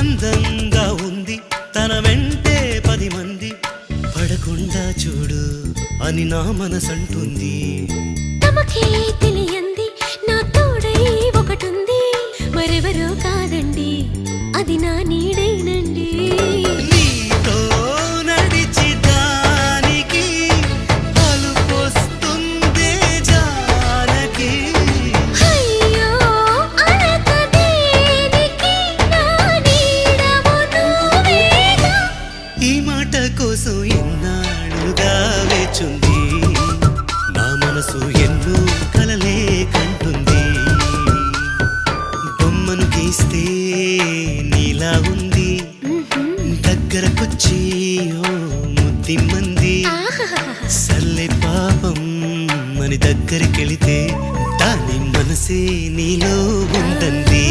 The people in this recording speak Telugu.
అందంగా ఉంది తన వెంటే 10 మంది పడకుండా చూడు అని నా మనసంటుంది. తమకే తెలియంది నా తోడై ఒకటుంది, మరెవరో కాదండి అది నా నీడేనండి. నీతో నడిచి దానికి అలుపొస్తుందే జానకి. అయ్యో అనక దేనికి నా నీడవు నువ్వేగా. ఈ మాట కోసం ఎన్నాళ్ళుగా వేచుంది నా మనసు ఎన్నో కలలే కంటుంది. బొమ్మను గీస్తే నీలా ఉంది దగ్గరకొచ్చి ఓ ముద్దిమ్మంది. సల్లే పాపం అని దగ్గరికెళితే దాని మనసే నీలో ఉందంది.